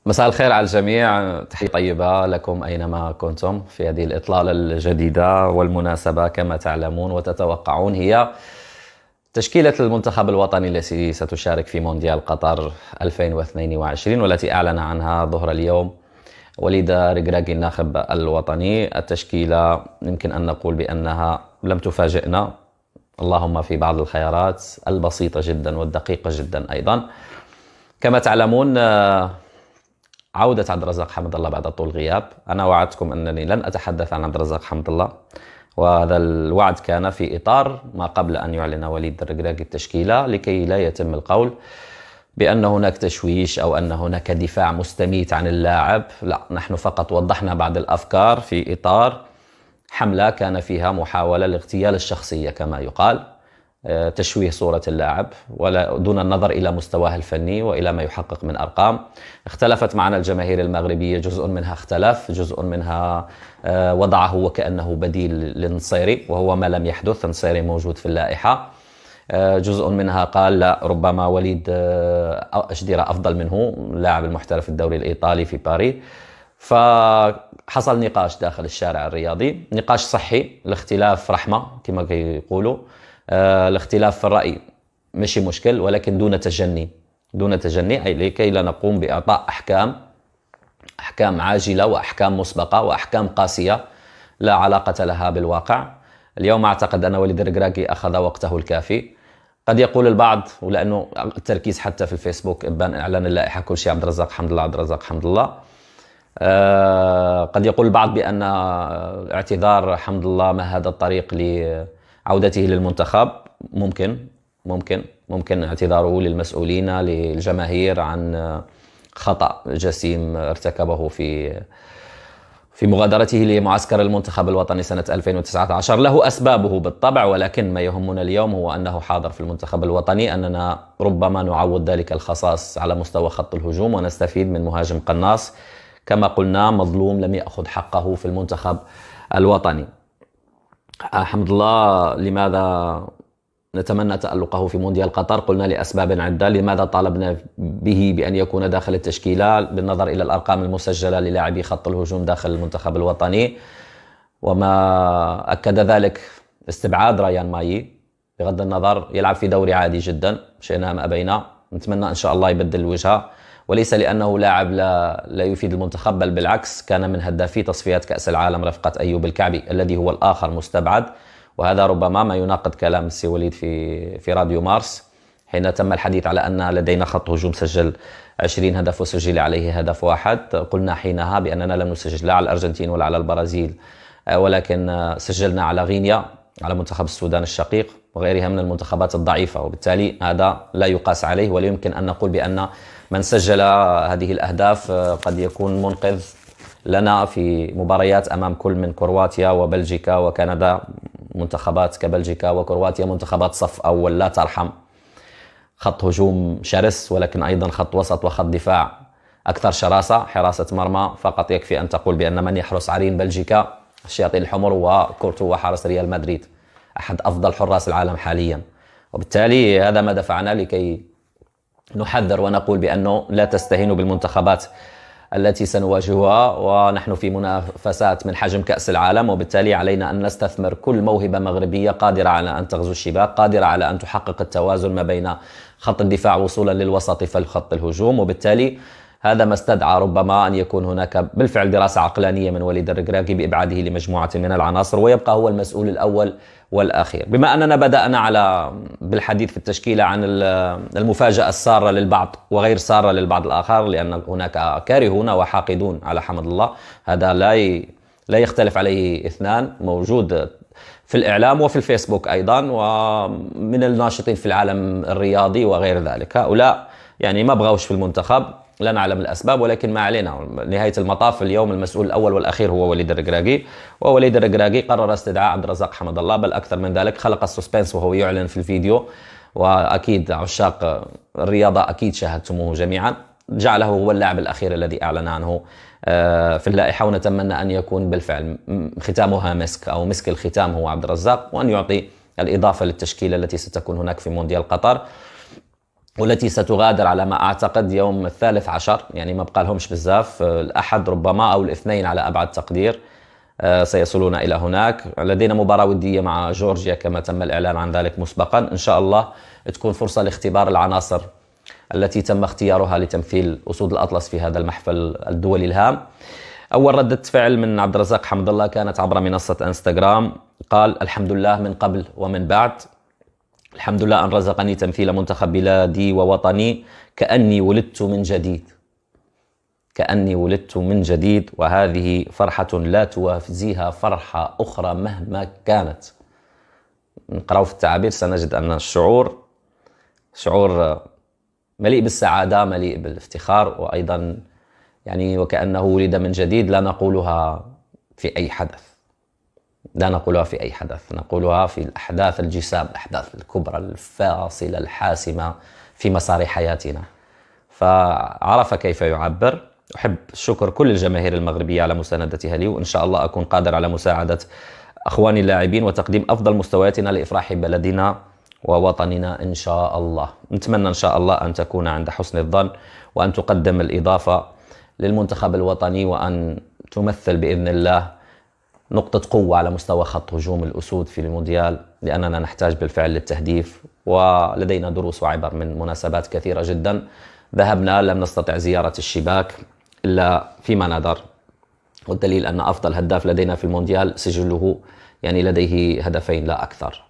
مساء الخير على الجميع، تحية طيبة لكم أينما كنتم في هذه الإطلالة الجديدة. والمناسبة كما تعلمون وتتوقعون هي تشكيلة المنتخب الوطني التي ستشارك في مونديال قطر 2022 والتي أعلن عنها ظهر اليوم وليد ركراكي الناخب الوطني. التشكيلة يمكن أن نقول بأنها لم تفاجئنا، اللهم في بعض الخيارات البسيطة جدا والدقيقة جدا أيضا. كما تعلمون عودة عبد الرزاق حمد الله بعد طول غياب. أنا وعدتكم أنني لن أتحدث عن عبد الرزاق حمد الله، وهذا الوعد كان في إطار ما قبل أن يعلن وليد الركراكي التشكيلة، لكي لا يتم القول بأن هناك تشويش أو أن هناك دفاع مستميت عن اللاعب. لا، نحن فقط وضحنا بعض الأفكار في إطار حملة كان فيها محاولة لاغتيال الشخصية كما يقال، تشويه صورة اللاعب ولا دون النظر إلى مستواه الفني وإلى ما يحقق من أرقام. اختلفت معنا الجماهير المغربية، جزء منها اختلف، جزء منها وضعه وكأنه بديل للنصيري وهو ما لم يحدث. النصيري موجود في اللائحة. جزء منها قال لا، ربما وليد أشديرة أفضل منه، اللاعب المحترف في الدوري الإيطالي في باريس. فحصل نقاش داخل الشارع الرياضي، نقاش صحي، الاختلاف رحمة كما يقولوا. الاختلاف في الرأي ماشي مشكل، ولكن دون تجني، دون تجني، أي لكي لا نقوم بإعطاء أحكام عاجلة وأحكام مسبقة وأحكام قاسية لا علاقة لها بالواقع. اليوم أعتقد أن وليد الركراكي أخذ وقته الكافي. قد يقول البعض، ولأنه التركيز حتى في الفيسبوك إبان إعلان اللائحة كل شيء عبد الرزاق حمد الله، عبد الرزاق حمد الله. قد يقول البعض بأن اعتذار حمد الله ما هذا الطريق لعودته للمنتخب. ممكن اعتذاره للمسؤولين للجماهير عن خطأ جسيم ارتكبه في مغادرته لمعسكر المنتخب الوطني سنة 2019. له أسبابه بالطبع، ولكن ما يهمنا اليوم هو أنه حاضر في المنتخب الوطني، أننا ربما نعوض ذلك الخصاص على مستوى خط الهجوم ونستفيد من مهاجم قناص كما قلنا مظلوم لم يأخذ حقه في المنتخب الوطني. حمد الله لماذا نتمنى تألقه في مونديال قطر؟ قلنا لأسباب عدة. لماذا طالبنا به بأن يكون داخل التشكيلة؟ بالنظر إلى الأرقام المسجلة للاعبي خط الهجوم داخل المنتخب الوطني، وما أكد ذلك استبعاد ريان مايي، بغض النظر يلعب في دوري عادي جدا، شئنا ما أبينا. نتمنى إن شاء الله يبدل الوجهة، وليس لأنه لاعب لا يفيد المنتخب، بل بالعكس كان من هدافي تصفيات كأس العالم رفقة أيوب الكعبي الذي هو الآخر مستبعد. وهذا ربما ما يناقض كلام السي وليد في راديو مارس حين تم الحديث على أن لدينا خط هجوم سجل 20 هدف وسجل عليه هدف واحد. قلنا حينها بأننا لم نسجل لا على الأرجنتين ولا على البرازيل، ولكن سجلنا على غينيا، على منتخب السودان الشقيق وغيرها من المنتخبات الضعيفة، وبالتالي هذا لا يقاس عليه. ولا يمكن أن نقول بأن من سجل هذه الأهداف قد يكون منقذ لنا في مباريات أمام كل من كرواتيا وبلجيكا وكندا. منتخبات كبلجيكا وكرواتيا منتخبات صف أول لا ترحم، خط هجوم شرس، ولكن أيضا خط وسط وخط دفاع أكثر شراسة، حراسة مرمى. فقط يكفي أن تقول بأن من يحرس عرين بلجيكا الشياطين الحمر وكورتوا حارس ريال مدريد، أحد أفضل حراس العالم حاليا. وبالتالي هذا ما دفعنا لكي نحذر ونقول بأنه لا تستهينوا بالمنتخبات التي سنواجهها، ونحن في منافسات من حجم كأس العالم، وبالتالي علينا أن نستثمر كل موهبة مغربية قادرة على أن تغزو الشباك، قادرة على أن تحقق التوازن ما بين خط الدفاع وصولا للوسط في خط الهجوم. وبالتالي هذا ما استدعى ربما أن يكون هناك بالفعل دراسة عقلانية من وليد الركراكي بإبعاده لمجموعة من العناصر، ويبقى هو المسؤول الأول والأخير. بما أننا بدأنا بالحديث في التشكيلة عن المفاجأة السارة للبعض وغير سارة للبعض الآخر، لأن هناك كارهون وحاقدون على حمد الله، هذا لا يختلف عليه اثنان، موجود في الإعلام وفي الفيسبوك أيضا، ومن الناشطين في العالم الرياضي وغير ذلك. هؤلاء يعني ما بغوش في المنتخب، لا نعلم الأسباب، ولكن ما علينا. نهاية المطاف اليوم المسؤول الأول والأخير هو وليد الركراكي، ووليد الركراكي قرر استدعاء عبد الرزاق حمد الله، بل أكثر من ذلك خلق السسبنس وهو يعلن في الفيديو، وأكيد عشاق الرياضة أكيد شاهدتموه جميعا. جعله هو اللاعب الأخير الذي أعلن عنه في اللائحة، ونتمنى أن يكون بالفعل ختامها مسك أو مسك الختام هو عبد الرزاق، وأن يعطي الإضافة للتشكيلة التي ستكون هناك في مونديال قطر. والتي ستغادر على ما أعتقد يوم 13، يعني ما بقى لهمش بزاف، الأحد ربما أو الاثنين على أبعد تقدير سيصلون إلى هناك. لدينا مباراة ودية مع جورجيا كما تم الإعلان عن ذلك مسبقا، إن شاء الله تكون فرصة لاختبار العناصر التي تم اختيارها لتمثيل أسود الأطلس في هذا المحفل الدولي الهام. أول ردة فعل من عبد الرزاق حمد الله كانت عبر منصة انستغرام، قال: الحمد لله من قبل ومن بعد، الحمد لله أن رزقني تمثيل منتخب بلادي ووطني، كأني ولدت من جديد، كأني ولدت من جديد، وهذه فرحة لا توازيها فرحة أخرى مهما كانت. نقرأ في التعابير سنجد أن الشعور شعور مليء بالسعادة، مليء بالافتخار، وأيضا يعني وكأنه ولد من جديد. لا نقولها في أي حدث، لا نقولها في أي حدث، نقولها في الأحداث الجسام، الأحداث الكبرى الفاصلة الحاسمة في مسار حياتنا. فعرف كيف يعبر. أحب شكر كل الجماهير المغربية على مساندتها لي، وإن شاء الله أكون قادر على مساعدة أخواني اللاعبين وتقديم أفضل مستوياتنا لإفراح بلدنا ووطننا إن شاء الله. نتمنى إن شاء الله أن تكون عند حسن الظن، وأن تقدم الإضافة للمنتخب الوطني، وأن تمثل بإذن الله نقطة قوة على مستوى خط هجوم الأسود في المونديال، لأننا نحتاج بالفعل للتهديف، ولدينا دروس وعبر من مناسبات كثيرة جدا. ذهبنا لم نستطع زيارة الشباك إلا فيما نظر، والدليل أن أفضل هداف لدينا في المونديال سجله يعني لديه هدفين لا أكثر.